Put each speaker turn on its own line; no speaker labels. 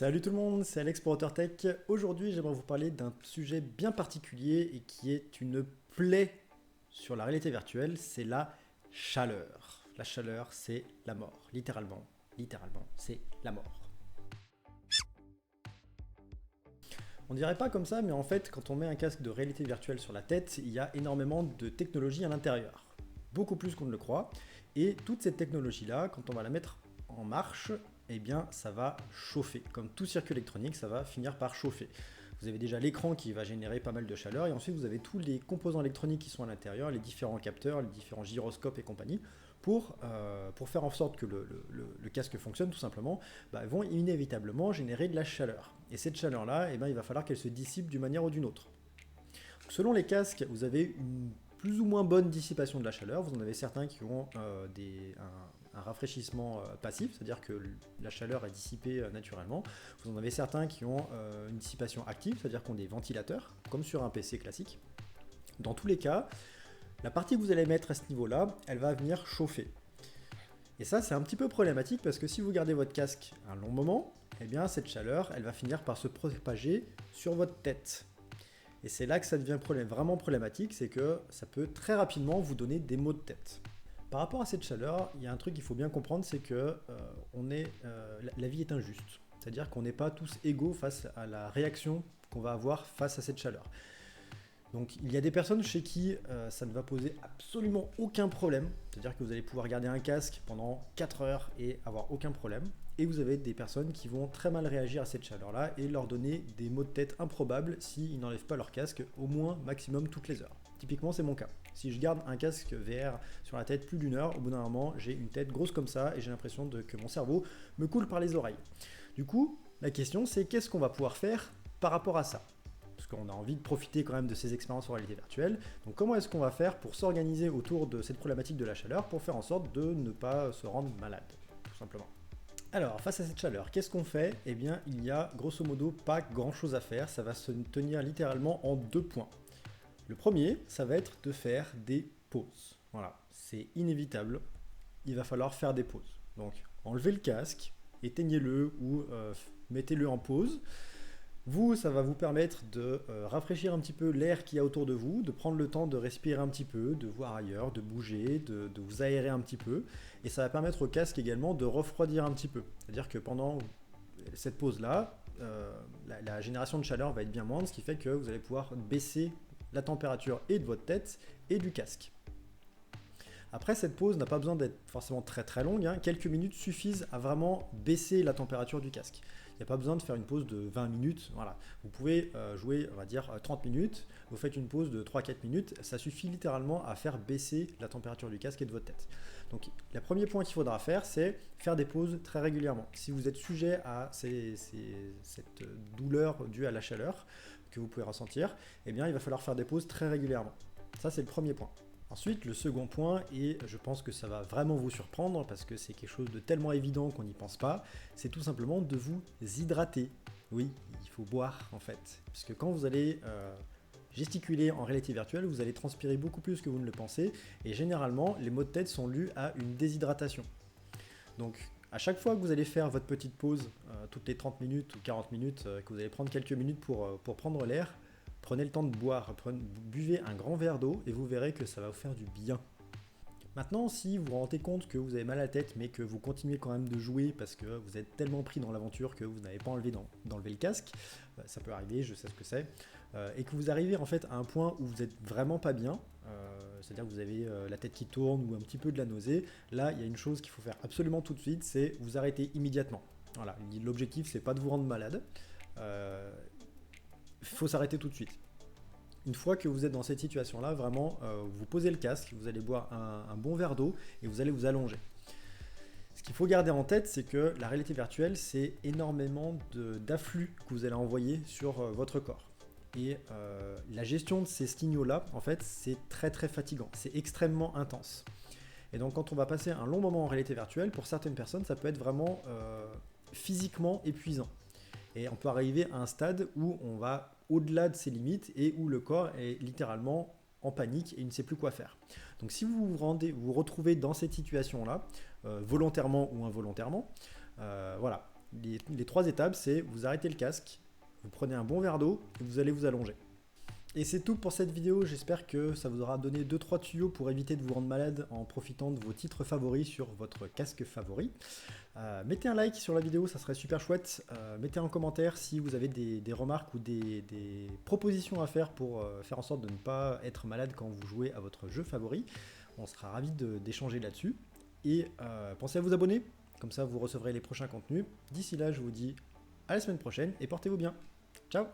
Salut tout le monde, c'est Alex pour AuthorTech. Aujourd'hui, j'aimerais vous parler d'un sujet bien particulier et qui est une plaie sur la réalité virtuelle, c'est la chaleur. La chaleur, c'est la mort, littéralement. Littéralement, c'est la mort. On dirait pas comme ça, mais en fait, quand on met un casque de réalité virtuelle sur la tête, il y a énormément de technologie à l'intérieur. Beaucoup plus qu'on ne le croit. Et toute cette technologie-là, quand on va la mettre en marche, eh bien, ça va chauffer. Comme tout circuit électronique, ça va finir par chauffer. Vous avez déjà l'écran qui va générer pas mal de chaleur, et ensuite vous avez tous les composants électroniques qui sont à l'intérieur, les différents capteurs, les différents gyroscopes et compagnie, pour faire en sorte que le casque fonctionne tout simplement, vont inévitablement générer de la chaleur. Et cette chaleur-là, eh ben, il va falloir qu'elle se dissipe d'une manière ou d'une autre. Selon les casques, vous avez une plus ou moins bonne dissipation de la chaleur. Vous en avez certains qui ont un rafraîchissement passif, c'est-à-dire que la chaleur est dissipée naturellement. Vous en avez certains qui ont une dissipation active, c'est-à-dire qu'ils ont des ventilateurs, comme sur un PC classique. Dans tous les cas, la partie que vous allez mettre à ce niveau-là, elle va venir chauffer. Et ça, c'est un petit peu problématique parce que si vous gardez votre casque un long moment, eh bien cette chaleur, elle va finir par se propager sur votre tête. Et c'est là que ça devient vraiment problématique, c'est que ça peut très rapidement vous donner des maux de tête. Par rapport à cette chaleur, il y a un truc qu'il faut bien comprendre, c'est que la vie est injuste. C'est-à-dire qu'on n'est pas tous égaux face à la réaction qu'on va avoir face à cette chaleur. Donc il y a des personnes chez qui ça ne va poser absolument aucun problème, c'est-à-dire que vous allez pouvoir garder un casque pendant 4 heures et avoir aucun problème. Et vous avez des personnes qui vont très mal réagir à cette chaleur-là et leur donner des maux de tête improbables s'ils n'enlèvent pas leur casque au moins maximum toutes les heures. Typiquement c'est mon cas. Si je garde un casque VR sur la tête plus d'une heure, au bout d'un moment j'ai une tête grosse comme ça et j'ai l'impression que mon cerveau me coule par les oreilles. Du coup, la question c'est qu'est-ce qu'on va pouvoir faire par rapport à ça ? Parce qu'on a envie de profiter quand même de ces expériences en réalité virtuelle. Donc comment est-ce qu'on va faire pour s'organiser autour de cette problématique de la chaleur pour faire en sorte de ne pas se rendre malade, tout simplement. Alors, face à cette chaleur, qu'est-ce qu'on fait ? Eh bien, il y a grosso modo pas grand-chose à faire, ça va se tenir littéralement en 2 points. Le premier, ça va être de faire des pauses. Voilà, c'est inévitable, il va falloir faire des pauses. Donc, enlevez le casque, éteignez-le ou mettez-le en pause. Vous, ça va vous permettre de rafraîchir un petit peu l'air qu'il y a autour de vous, de prendre le temps de respirer un petit peu, de voir ailleurs, de bouger, de vous aérer un petit peu. Et ça va permettre au casque également de refroidir un petit peu. C'est-à-dire que pendant cette pause-là, la génération de chaleur va être bien moindre, ce qui fait que vous allez pouvoir baisser la température et de votre tête et du casque. Après, cette pause n'a pas besoin d'être forcément très très longue, hein. Quelques minutes suffisent à vraiment baisser la température du casque. Il n'y a pas besoin de faire une pause de 20 minutes, voilà. Vous pouvez jouer, on va dire, 30 minutes, vous faites une pause de 3-4 minutes, ça suffit littéralement à faire baisser la température du casque et de votre tête. Donc, le premier point qu'il faudra faire, c'est faire des pauses très régulièrement. Si vous êtes sujet à cette douleur due à la chaleur que vous pouvez ressentir, eh bien, il va falloir faire des pauses très régulièrement. Ça, c'est le premier point. Ensuite, le second point, et je pense que ça va vraiment vous surprendre parce que c'est quelque chose de tellement évident qu'on n'y pense pas, c'est tout simplement de vous hydrater. Oui, il faut boire en fait. Parce que quand vous allez gesticuler en réalité virtuelle, vous allez transpirer beaucoup plus que vous ne le pensez, et généralement, les maux de tête sont dus à une déshydratation. Donc, à chaque fois que vous allez faire votre petite pause, toutes les 30 minutes ou 40 minutes, que vous allez prendre quelques minutes pour prendre l'air, prenez le temps de boire, buvez un grand verre d'eau et vous verrez que ça va vous faire du bien. Maintenant, si vous vous rendez compte que vous avez mal à la tête mais que vous continuez quand même de jouer parce que vous êtes tellement pris dans l'aventure que vous n'avez pas d'enlever le casque, ça peut arriver, je sais ce que c'est, et que vous arrivez en fait à un point où vous êtes vraiment pas bien, c'est-à-dire que vous avez la tête qui tourne ou un petit peu de la nausée, là il y a une chose qu'il faut faire absolument tout de suite, c'est vous arrêter immédiatement. Voilà, l'objectif c'est pas de vous rendre malade, il faut s'arrêter tout de suite. Une fois que vous êtes dans cette situation-là, vraiment, vous posez le casque, vous allez boire un bon verre d'eau et vous allez vous allonger. Ce qu'il faut garder en tête, c'est que la réalité virtuelle, c'est énormément d'afflux que vous allez envoyer sur votre corps. Et la gestion de ces signaux-là, en fait, c'est très très fatigant, c'est extrêmement intense. Et donc quand on va passer un long moment en réalité virtuelle, pour certaines personnes, ça peut être vraiment physiquement épuisant. Et on peut arriver à un stade où on va au-delà de ses limites et où le corps est littéralement en panique et il ne sait plus quoi faire. Donc si vous vous retrouvez dans cette situation-là, volontairement ou involontairement, voilà, Les 3 étapes, c'est vous arrêtez le casque, vous prenez un bon verre d'eau et vous allez vous allonger. Et c'est tout pour cette vidéo, j'espère que ça vous aura donné 2-3 tuyaux pour éviter de vous rendre malade en profitant de vos titres favoris sur votre casque favori. Mettez un like sur la vidéo, ça serait super chouette. Mettez un commentaire si vous avez des remarques ou des propositions à faire pour faire en sorte de ne pas être malade quand vous jouez à votre jeu favori. On sera ravis d'échanger là-dessus. Et pensez à vous abonner, comme ça vous recevrez les prochains contenus. D'ici là, je vous dis à la semaine prochaine et portez-vous bien. Ciao!